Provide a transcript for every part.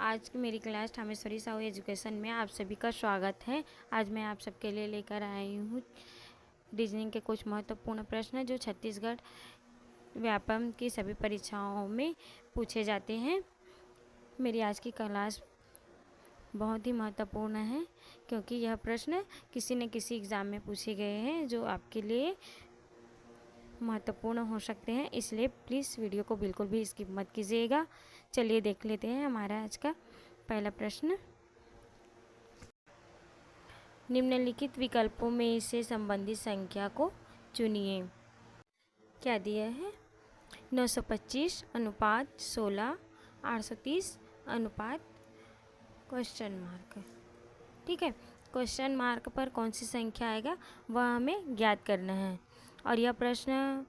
आज की मेरी क्लास ठामेश्वरी साहू एजुकेशन में आप सभी का स्वागत है। आज मैं आप सबके लिए लेकर आई हूँ रीजनिंग के कुछ महत्वपूर्ण प्रश्न जो छत्तीसगढ़ व्यापम की सभी परीक्षाओं में पूछे जाते हैं। मेरी आज की क्लास बहुत ही महत्वपूर्ण है क्योंकि यह प्रश्न किसी न किसी एग्ज़ाम में पूछे गए हैं जो आपके लिए महत्वपूर्ण हो सकते हैं, इसलिए प्लीज़ वीडियो को बिल्कुल भी स्किप मत कीजिएगा। चलिए देख लेते हैं हमारा आज का पहला प्रश्न। निम्नलिखित विकल्पों में से संबंधित संख्या को चुनिए। क्या दिया है? 925 अनुपात 16, 830 अनुपात क्वेश्चन मार्क। ठीक है, क्वेश्चन मार्क पर कौन सी संख्या आएगा वह हमें ज्ञात करना है। और यह प्रश्न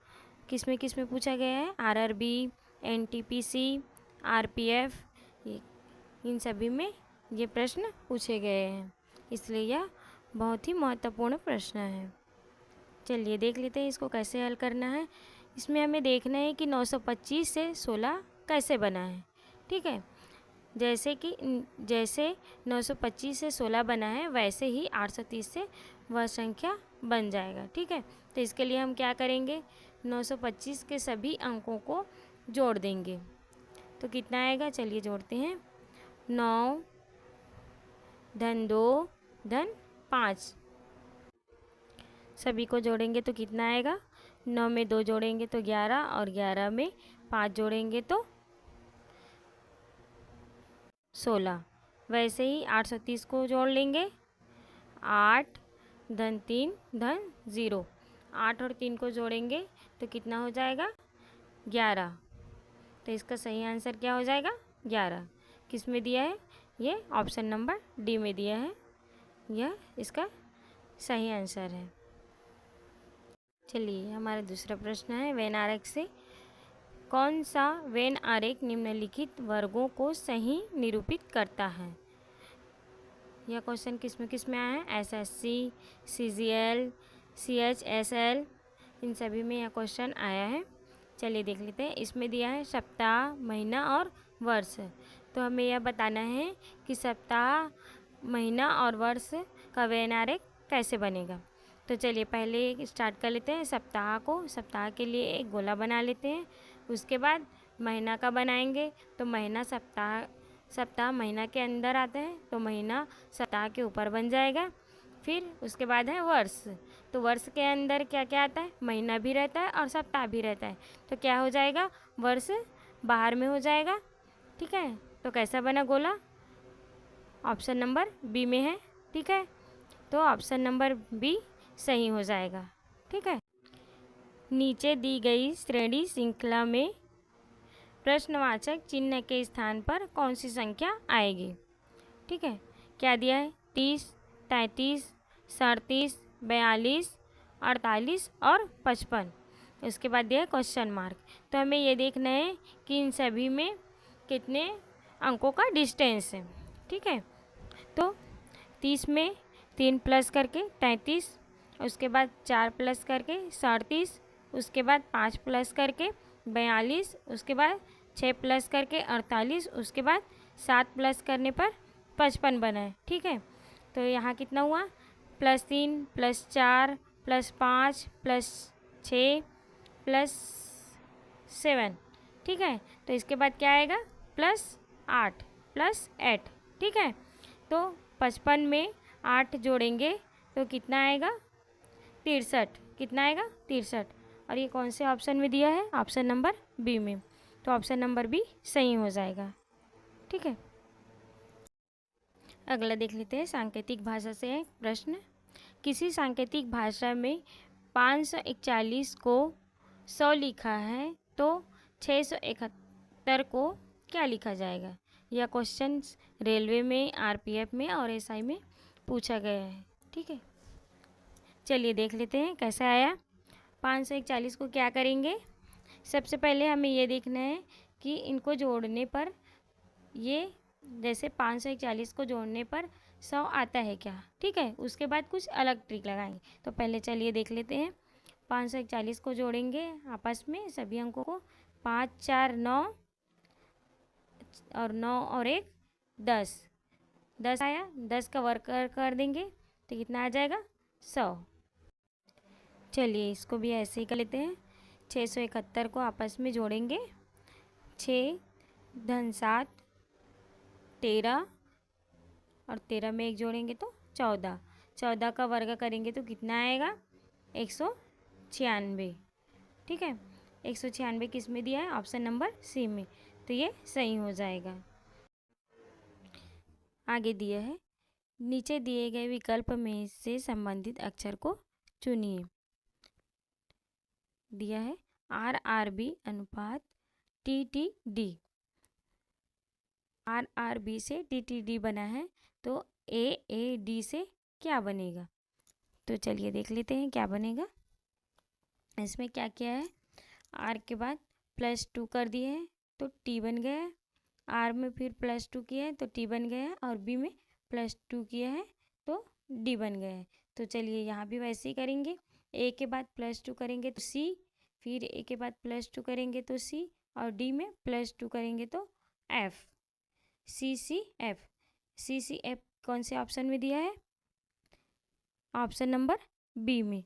किस में पूछा गया है? आरआरबी, एनटीपीसी, आरपीएफ, इन सभी में ये प्रश्न पूछे गए हैं, इसलिए यह बहुत ही महत्वपूर्ण प्रश्न है। चलिए देख लेते हैं इसको कैसे हल करना है। इसमें हमें देखना है कि 925 से 16 कैसे बना है। ठीक है, जैसे 925 से 16 बना है वैसे ही 830 से वह संख्या बन जाएगा। ठीक है, तो इसके लिए हम क्या करेंगे? 925 के सभी अंकों को जोड़ देंगे। तो कितना आएगा? चलिए जोड़ते हैं। 9 धन 2 धन 5, सभी को जोड़ेंगे तो कितना आएगा? 9 में 2 जोड़ेंगे तो 11 और 11 में 5 जोड़ेंगे तो 16। वैसे ही 830 को जोड़ लेंगे। 8 धन 3 धन 0, 8 और 3 को जोड़ेंगे तो कितना हो जाएगा? 11। तो इसका सही आंसर क्या हो जाएगा? 11। किस में दिया है? ये ऑप्शन नंबर डी में दिया है, यह इसका सही आंसर है। चलिए हमारा दूसरा प्रश्न है वेन आरेख से कौन सा वेन आरेख निम्नलिखित वर्गों को सही निरूपित करता है। यह क्वेश्चन किस में आया है? एसएससी, सीजीएल, सीएचएसएल, इन सभी में यह क्वेश्चन आया है। चलिए देख लेते हैं। इसमें दिया है सप्ताह, महीना और वर्ष। तो हमें यह बताना है कि सप्ताह, महीना और वर्ष का वेन आरेख कैसे बनेगा। तो चलिए पहले स्टार्ट कर लेते हैं सप्ताह को। सप्ताह के लिए एक गोला बना लेते हैं। उसके बाद महीना का बनाएंगे तो महीना सप्ताह महीना के अंदर आता है तो महीना सप्ताह के ऊपर बन जाएगा। फिर उसके बाद है वर्ष। तो वर्ष के अंदर क्या क्या आता है? महीना भी रहता है और सप्ताह भी रहता है। तो क्या हो जाएगा? वर्ष बाहर में हो जाएगा। ठीक है, तो कैसा बना गोला? ऑप्शन नंबर बी में है। ठीक है, तो ऑप्शन नंबर बी सही हो जाएगा। ठीक है, नीचे दी गई श्रेणी श्रृंखला में प्रश्नवाचक चिन्ह के स्थान पर कौन सी संख्या आएगी। ठीक है, क्या दिया है? 30, 33, 37, 42, 48 और 55। उसके बाद दिया है क्वेश्चन मार्क। तो हमें ये देखना है कि इन सभी में कितने अंकों का डिस्टेंस है। ठीक है, तो 30 में 3 प्लस करके 33, उसके बाद 4 प्लस करके 37, उसके बाद 5 प्लस करके 42, उसके बाद 6 प्लस करके 48, उसके बाद 7 प्लस करने पर 55 बना है। ठीक है, तो यहाँ कितना हुआ? +3 +4 +5 +6 +7। ठीक है, तो इसके बाद क्या आएगा? +8 +8। ठीक है, तो 55 में 8 जोड़ेंगे तो कितना आएगा? 63। कितना आएगा? 63। और ये कौन से ऑप्शन में दिया है? ऑप्शन नंबर बी में। तो ऑप्शन नंबर बी सही हो जाएगा। ठीक है, अगला देख लेते हैं सांकेतिक भाषा से एक प्रश्न। किसी सांकेतिक भाषा में 541 को 100 लिखा है तो 671 को क्या लिखा जाएगा। यह क्वेश्चन रेलवे में, आरपीएफ में और एसआई में पूछा गया है। ठीक है, चलिए देख लेते हैं कैसे आया। 541 को क्या करेंगे? सबसे पहले हमें ये देखना है कि इनको जोड़ने पर ये जैसे 541 को जोड़ने पर 100 आता है क्या। ठीक है, उसके बाद कुछ अलग ट्रिक लगाएंगे। तो पहले चलिए देख लेते हैं। 541 को जोड़ेंगे आपस में सभी अंकों को। 5 4 9 और 9 और 1 10, 10 आया, 10 का वर्ग कर देंगे तो कितना आ जाएगा 100। चलिए इसको भी ऐसे ही कर लेते हैं। 671 को आपस में जोड़ेंगे, 6 धन 7 13 और 13 में एक जोड़ेंगे तो 14, 14 का वर्ग करेंगे तो कितना आएगा 196। ठीक है, 196 किस में दिया है, ऑप्शन नंबर सी में, तो ये सही हो जाएगा। आगे दिया है, नीचे दिए गए विकल्प में से संबंधित अक्षर को चुनिए। दिया है RRB अनुपात TTD, RRB से TTD बना है तो AAD से क्या बनेगा, तो चलिए देख लेते हैं क्या बनेगा। इसमें क्या किया है, R के बाद +2 कर दिए हैं तो T बन गया है, R में फिर +2 किया है तो T बन गया है, और B में +2 किया है तो D बन गया है। तो चलिए यहाँ भी वैसे ही करेंगे, A के बाद +2 करेंगे तो C, फिर A के बाद +2 करेंगे तो C, और D में +2 करेंगे तो F, CCF। CCF कौन से ऑप्शन में दिया है, ऑप्शन नंबर बी में,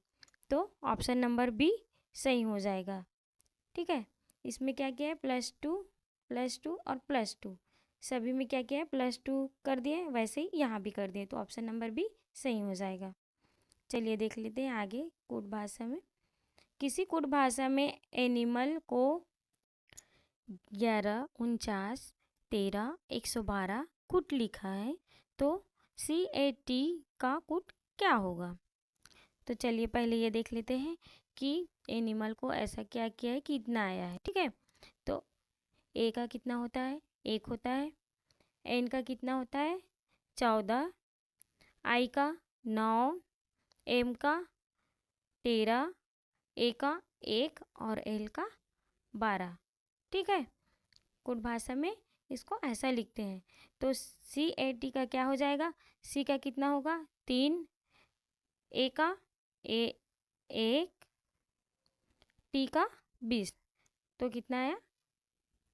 तो ऑप्शन नंबर बी सही हो जाएगा। ठीक है, इसमें क्या किया है, +2 और +2 सभी में क्या किया है, +2 कर दिए, वैसे ही यहाँ भी कर दिए, तो ऑप्शन नंबर बी सही हो जाएगा। चलिए देख लेते हैं आगे कूट भाषा में। किसी कूट भाषा में एनिमल को 11 49 13 112 कूट लिखा है तो CAT का कूट क्या होगा। तो चलिए पहले ये देख लेते हैं कि एनिमल को ऐसा क्या किया है कि इतना आया है। ठीक है, तो ए का कितना होता है, 1 होता है, एन का कितना होता है 14, आई का 9, एम का 13, ए का 1 और एल का 12। ठीक है, कुट भाषा में इसको ऐसा लिखते हैं। तो CAT का क्या हो जाएगा, सी का कितना होगा 3, ए का 1, टी का 20, तो कितना आया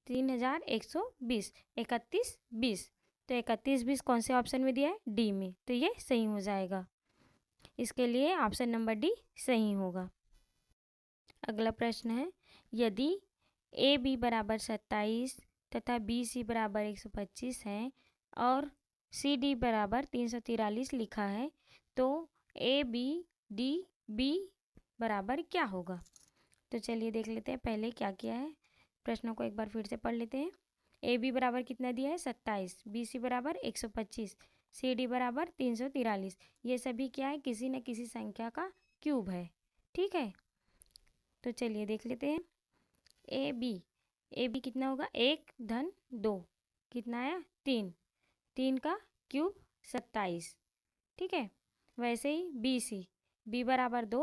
3120, 31 20, तो 31 20 कौन से ऑप्शन में दिया है, डी में, तो ये सही हो जाएगा। इसके लिए ऑप्शन नंबर डी सही होगा। अगला प्रश्न है, यदि AB बराबर 27 तथा BC बराबर 125 है और CD बराबर 343 लिखा है तो ABDB बराबर क्या होगा। तो चलिए देख लेते हैं पहले क्या किया है, प्रश्नों को एक बार फिर से पढ़ लेते हैं। AB बराबर कितना दिया है 27, BC बराबर 125, CD बराबर 343, ये सभी क्या है, किसी न किसी संख्या का क्यूब है। ठीक है, तो चलिए देख लेते हैं। AB कितना होगा 1 धन 2, कितना आया 3, 3 का क्यूब 27। ठीक है, वैसे ही BC, B बराबर 2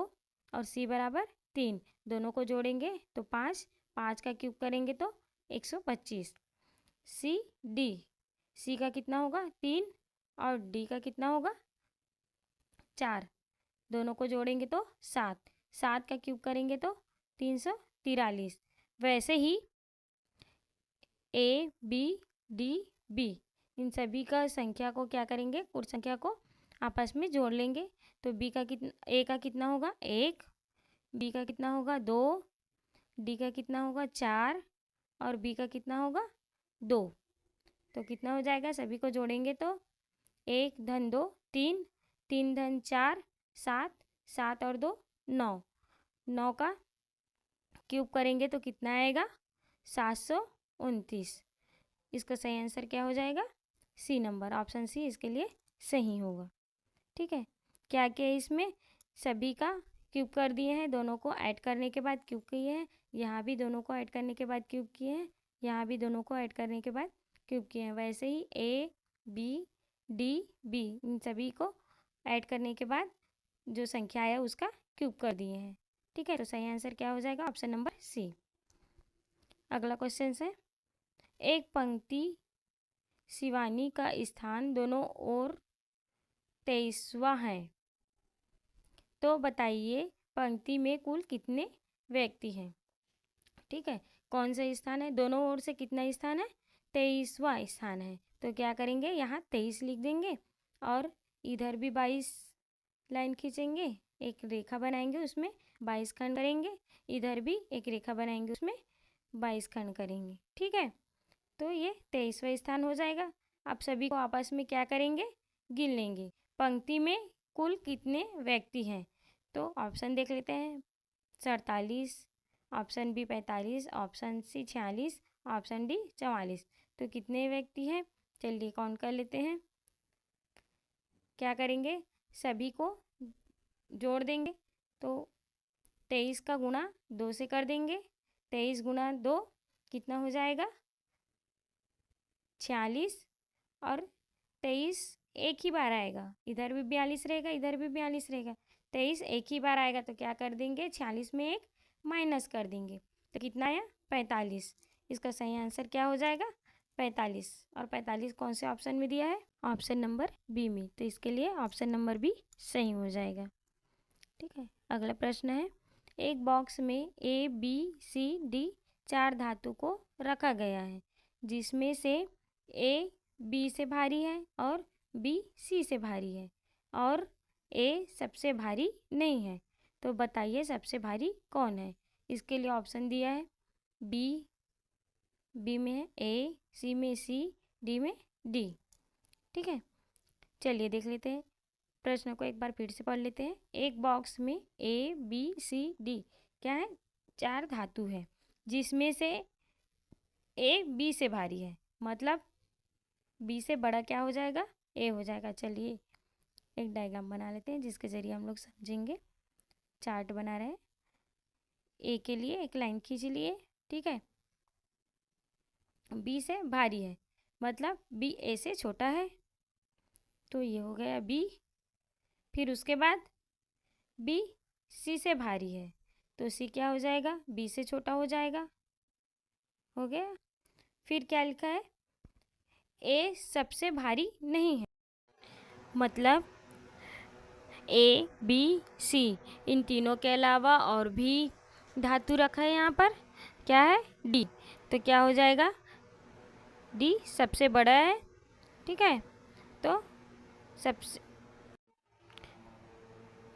और C बराबर 3, दोनों को जोड़ेंगे तो 5, 5 का क्यूब करेंगे तो 125। C का कितना होगा 3 और D का कितना होगा 4, दोनों को जोड़ेंगे तो 7, 7 का क्यूब करेंगे तो 343। वैसे ही ABDB इन सभी का संख्या को क्या करेंगे, कुल संख्या को आपस में जोड़ लेंगे। तो B का कितना, A का कितना होगा 1, B का कितना होगा 2, D का कितना होगा 4 और B का कितना होगा 2, तो कितना हो जाएगा, सभी को जोड़ेंगे तो 1 धन 2 3, 3 धन 4 7, 7 और 2 9, 9 का क्यूब करेंगे तो कितना आएगा 729। इसका सही आंसर क्या हो जाएगा, सी नंबर, ऑप्शन सी इसके लिए सही होगा। ठीक है, क्या क्या इसमें सभी का क्यूब कर दिए हैं, दोनों को ऐड करने के बाद क्यूब किए हैं, यहाँ भी दोनों को ऐड करने के बाद क्यूब किए हैं, यहाँ भी दोनों को ऐड करने के बाद क्यूब किए हैं। वैसे ही ABDB इन सभी को ऐड करने के बाद जो संख्या आया उसका क्यूब कर दिए हैं। ठीक है, तो सही आंसर क्या हो जाएगा, ऑप्शन नंबर सी। अगला क्वेश्चन है, एक पंक्ति शिवानी का स्थान दोनों ओर 23वां है, तो बताइए पंक्ति में कुल कितने व्यक्ति हैं। ठीक है, कौन सा स्थान है, दोनों ओर से कितना स्थान है 23वां स्थान है। तो क्या करेंगे, यहाँ 23 लिख देंगे और इधर भी 22 लाइन खींचेंगे, एक रेखा बनाएंगे, उसमें 22 खंड करेंगे, इधर भी एक रेखा बनाएंगे, उसमें 22 खंड करेंगे। ठीक है, तो ये 23वां स्थान हो जाएगा। अब सभी को आपस में क्या करेंगे, गिन लेंगे पंक्ति में कुल कितने व्यक्ति हैं। तो ऑप्शन देख लेते हैं, 47, option B 45, option C 46, option D 44। तो कितने व्यक्ति हैं, चलिए काउंट कर लेते हैं। क्या करेंगे, सभी को जोड़ देंगे। तो 23 का गुणा 2 से कर देंगे, 23 गुणा 2 कितना हो जाएगा, 46। और 23 एक ही बार आएगा, इधर भी 42 रहेगा, इधर भी 42 रहेगा। 23 एक ही बार आएगा, तो क्या कर देंगे, 46 में एक माइनस कर देंगे, तो कितना आया, 45। इसका सही आंसर क्या हो जाएगा, 45। और 45 कौन से ऑप्शन में दिया है, ऑप्शन नंबर बी में। तो इसके लिए ऑप्शन नंबर बी सही हो जाएगा। ठीक है, अगला प्रश्न है, एक बॉक्स में ए बी सी डी 4 धातु को रखा गया है, जिसमें से ए बी से भारी है और बी सी से भारी है और ए सबसे भारी नहीं है। तो बताइए सबसे भारी कौन है। इसके लिए ऑप्शन दिया है, बी में है ए, सी में सी, डी में डी। ठीक है, चलिए देख लेते हैं, प्रश्न को एक बार फिर से पढ़ लेते हैं। एक बॉक्स में ए बी सी डी क्या है, 4 धातु है, जिसमें से ए बी से भारी है, मतलब बी से बड़ा क्या हो जाएगा, ए हो जाएगा। चलिए एक डायग्राम बना लेते हैं जिसके ज़रिए हम लोग समझेंगे। चार्ट बना रहे हैं, ए के लिए एक लाइन खींच लिए। ठीक है, बी से भारी है, मतलब बी ए से छोटा है, तो ये हो गया बी। फिर उसके बाद बी सी से भारी है, तो सी क्या हो जाएगा, बी से छोटा हो जाएगा, हो गया। फिर क्या लिखा है, ए सबसे भारी नहीं है, मतलब ए बी सी इन तीनों के अलावा और भी धातु रखा है यहाँ पर, क्या है, डी। तो क्या हो जाएगा, डी सबसे बड़ा है। ठीक है, तो सबसे,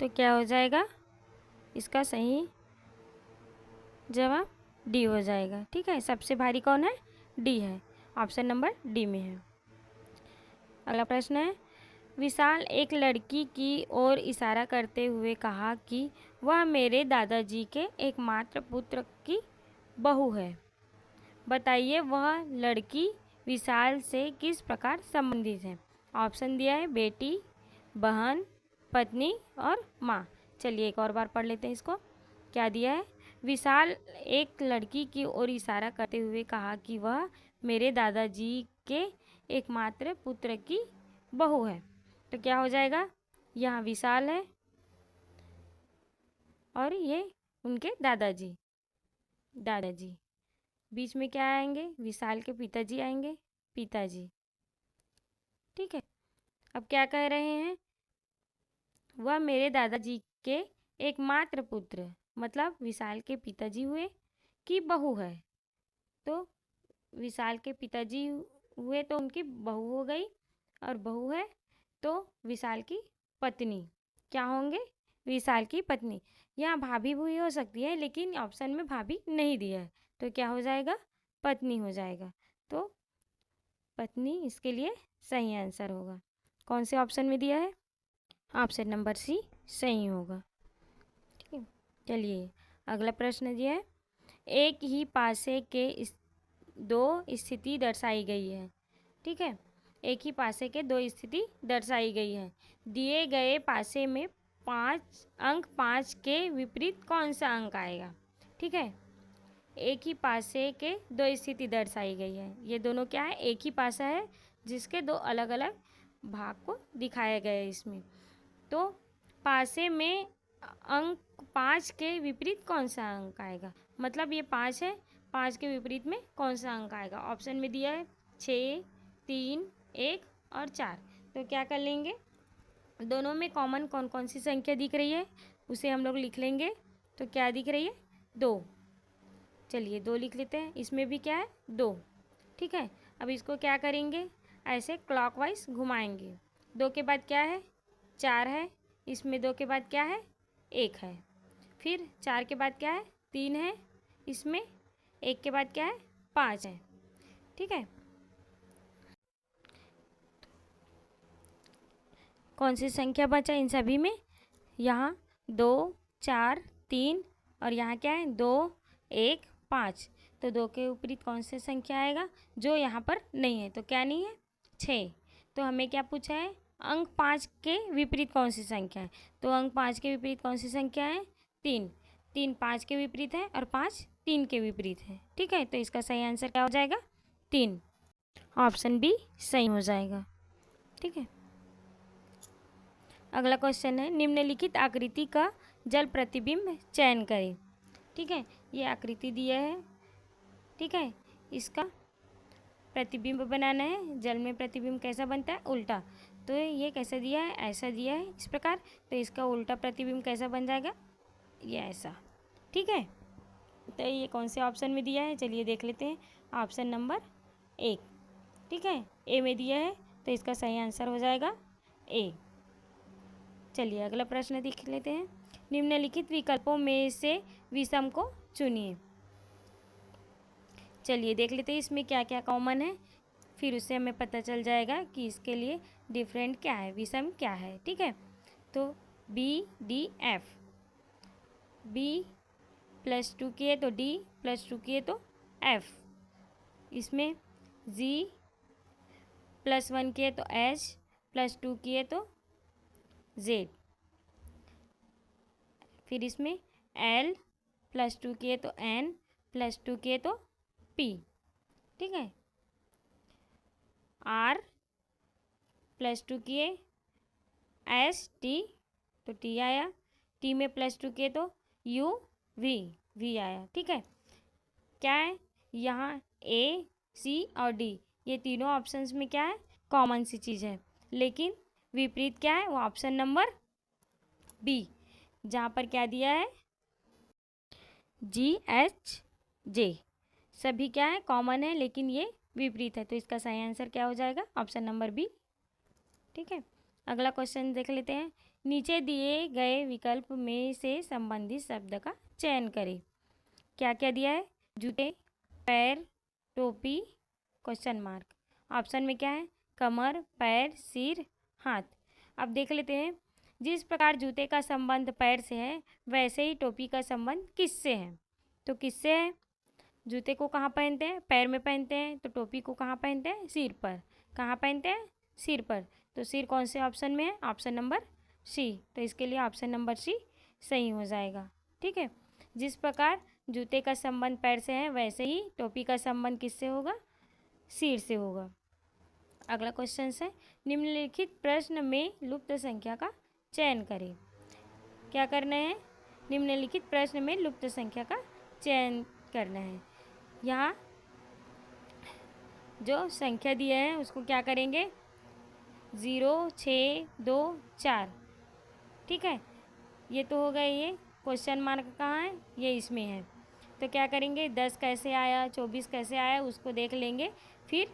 तो क्या हो जाएगा, इसका सही जवाब डी हो जाएगा। ठीक है, सबसे भारी कौन है, डी है, ऑप्शन नंबर डी में है। अगला प्रश्न है, विशाल एक लड़की की ओर इशारा करते हुए कहा कि वह मेरे दादाजी के एकमात्र पुत्र की बहू है। बताइए वह लड़की विशाल से किस प्रकार संबंधित है। ऑप्शन दिया है, बेटी, बहन, पत्नी और माँ। चलिए एक और बार पढ़ लेते हैं इसको। क्या दिया है, विशाल एक लड़की की ओर इशारा करते हुए कहा कि वह मेरे दादाजी के एकमात्र पुत्र की बहू है। तो क्या हो जाएगा, यहाँ विशाल है और ये उनके दादाजी, बीच में क्या आएंगे, विशाल के पिताजी आएंगे, पिताजी। ठीक है, अब क्या कह रहे हैं, वह मेरे दादाजी के एकमात्र पुत्र, मतलब विशाल के पिताजी हुए, की बहू है। तो विशाल के पिताजी हुए तो उनकी बहू हो गई, और बहू है तो विशाल की पत्नी क्या होंगे, विशाल की पत्नी। यहाँ भाभी भी हो सकती है, लेकिन ऑप्शन में भाभी नहीं दिया है, तो क्या हो जाएगा, पत्नी हो जाएगा। तो पत्नी इसके लिए सही आंसर होगा। कौन से ऑप्शन में दिया है, ऑप्शन नंबर सी सही होगा। ठीक है, चलिए अगला प्रश्न दिया है, एक ही पासे के दो स्थिति दर्शाई गई है। ठीक है, एक ही पासे के 2 स्थिति दर्शाई गई है। दिए गए पासे में 5 अंक 5 के विपरीत कौन सा अंक आएगा। ठीक है, एक ही पासे के 2 स्थिति दर्शाई गई है, ये दोनों क्या है, एक ही पासा है जिसके 2 अलग अलग भाग को दिखाया गया है इसमें। तो पासे में अंक 5 के विपरीत कौन सा अंक आएगा, मतलब ये 5 है, 5 के विपरीत में कौन सा अंक आएगा। ऑप्शन में दिया है 6, 3, 1 और 4। तो क्या कर लेंगे, दोनों में कॉमन कौन कौन सी संख्या दिख रही है उसे हम लोग लिख लेंगे। तो क्या दिख रही है, 2। चलिए 2 लिख लेते हैं, इसमें भी क्या है, 2। ठीक है, अब इसको क्या करेंगे, ऐसे क्लॉकवाइज घुमाएंगे। 2 के बाद क्या है, 4 है, इसमें 2 के बाद क्या है, 1 है, फिर 4 के बाद क्या है, 3 है, इसमें 1 के बाद क्या है, 5 है। ठीक है, कौन सी संख्या बचा इन सभी में, यहाँ 2, 4, 3 और यहाँ क्या है, 2, 1, 5। तो 2 के विपरीत कौन सी संख्या आएगा, जो यहाँ पर नहीं है, तो क्या नहीं है, 6। तो हमें क्या पूछा है, अंक 5 के विपरीत कौन सी संख्या है, तो अंक 5 के विपरीत कौन सी संख्या है, 3। 3 5 के विपरीत है और 5 3 के विपरीत है। ठीक है, तो इसका सही आंसर क्या हो जाएगा, 3। ऑप्शन बी सही हो जाएगा। ठीक है, अगला क्वेश्चन है, निम्नलिखित आकृति का जल प्रतिबिंब चयन करें। ठीक है, ये आकृति दिया है। ठीक है, इसका प्रतिबिंब बनाना है। जल में प्रतिबिंब कैसा बनता है, उल्टा। तो ये कैसा दिया है, ऐसा दिया है इस प्रकार, तो इसका उल्टा प्रतिबिंब कैसा बन जाएगा, ये ऐसा। ठीक है, तो ये कौन से ऑप्शन में दिया है, चलिए देख लेते हैं। Option number 1। ठीक है, ए में दिया है, तो इसका सही आंसर हो जाएगा ए। चलिए अगला प्रश्न देख लेते हैं। निम्नलिखित विकल्पों में से विषम को चुनिए। चलिए देख लेते हैं इसमें क्या क्या कॉमन है, फिर उससे हमें पता चल जाएगा कि इसके लिए डिफरेंट क्या है, विषम क्या है। ठीक है, तो बी डी एफ, बी +2 किए तो डी, +2 किए तो एफ, इसमें जी +1 किए तो एच, +2 किए तो जेड, फिर इसमें एल +2 किए तो एन, +2 किए तो पी। ठीक है, आर +2 किए एस टी, तो टी आया, टी में +2 किए तो यू वी, वी आया। ठीक है, क्या है यहाँ ए सी और डी, ये तीनों ऑप्शंस में क्या है, कॉमन सी चीज़ है, लेकिन विपरीत क्या है, वो ऑप्शन नंबर बी, जहाँ पर क्या दिया है, जी एच जे, सभी क्या है, कॉमन है, लेकिन ये विपरीत है। तो इसका सही आंसर क्या हो जाएगा, ऑप्शन नंबर बी। ठीक है, अगला क्वेश्चन देख लेते हैं। नीचे दिए गए विकल्प में से संबंधित शब्द का चयन करें। क्या क्या दिया है, जूते, पैर, टोपी, क्वेश्चन मार्क। ऑप्शन में क्या है, कमर, पैर, सिर, हाथ। अब देख लेते हैं, जिस प्रकार जूते का संबंध पैर से है, वैसे ही टोपी का संबंध किससे है। तो किससे है, जूते को कहाँ पहनते हैं, पैर में पहनते हैं, तो टोपी को कहाँ पहनते हैं, सिर पर। कहाँ पहनते हैं, सिर पर। तो सिर कौन से ऑप्शन में है, ऑप्शन नंबर सी, तो इसके लिए ऑप्शन नंबर सी सही हो जाएगा। ठीक है, जिस प्रकार जूते का संबंध पैर से है, वैसे ही टोपी का संबंध किससे होगा, सिर से होगा। अगला क्वेश्चन है, निम्नलिखित प्रश्न में लुप्त संख्या का चयन करें। क्या करना है, निम्नलिखित प्रश्न में लुप्त संख्या का चयन करना है। यहाँ जो संख्या दिया है उसको क्या करेंगे, 0, 6, 2, 4। ठीक है, ये तो हो गए, ये क्वेश्चन मार्क कहाँ है, ये इसमें है। तो क्या करेंगे, 10 कैसे आया, 24 कैसे आया, उसको देख लेंगे, फिर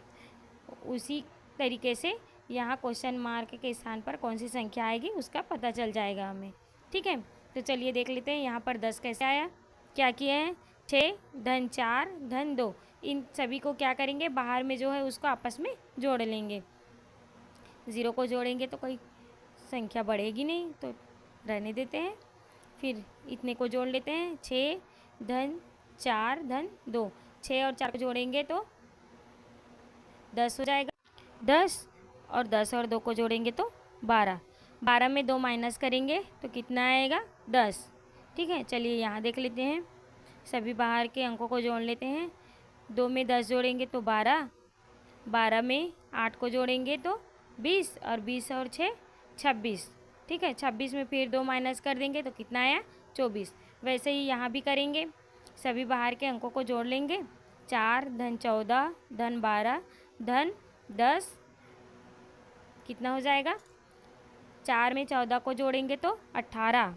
उसी तरीके से यहाँ क्वेश्चन मार्क के स्थान पर कौन सी संख्या आएगी उसका पता चल जाएगा हमें। ठीक है, तो चलिए देख लेते हैं यहाँ पर 10 कैसे आया। क्या किए हैं, 6 धन 4 धन 2, इन सभी को क्या करेंगे, बाहर में जो है उसको आपस में जोड़ लेंगे। 0 को जोड़ेंगे तो कोई संख्या बढ़ेगी नहीं, तो रहने देते हैं। फिर इतने को जोड़ लेते हैं, 6 धन 4 धन 2, 6 और 4 को जोड़ेंगे तो 10 हो जाएगा। 10 और 10 और 2 को जोड़ेंगे तो 12, 12 में 2 माइनस करेंगे तो कितना आएगा, 10। ठीक है, चलिए यहाँ देख लेते हैं, सभी बाहर के अंकों को जोड़ लेते हैं। 2 में 10 जोड़ेंगे तो 12, 12 में 8 को जोड़ेंगे तो 20, और 20 और 6 26। ठीक है, 26 में फिर 2 माइनस कर देंगे तो कितना आया, 24। वैसे ही यहाँ भी करेंगे, सभी बाहर के अंकों को जोड़ लेंगे। 4 धन 14 धन 12 धन 10, कितना हो जाएगा, 4 में 14 को जोड़ेंगे तो 18,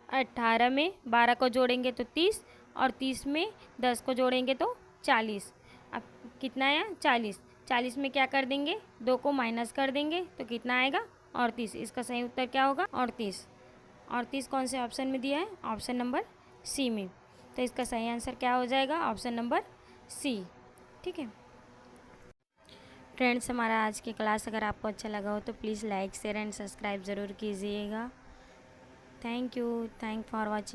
18 में 12 को जोड़ेंगे तो 30, और 30 में 10 को जोड़ेंगे तो 40। अब कितना आया 40। 40 में क्या कर देंगे, 2 को माइनस कर देंगे तो कितना आएगा 38। इसका सही उत्तर क्या होगा 38। 38 कौन से ऑप्शन में दिया है, ऑप्शन नंबर सी में। तो इसका सही आंसर क्या हो जाएगा, ऑप्शन नंबर सी। ठीक है फ्रेंड्स, हमारा आज की क्लास अगर आपको अच्छा लगा हो तो please like share and subscribe ज़रूर कीजिएगा। Thank you for watching.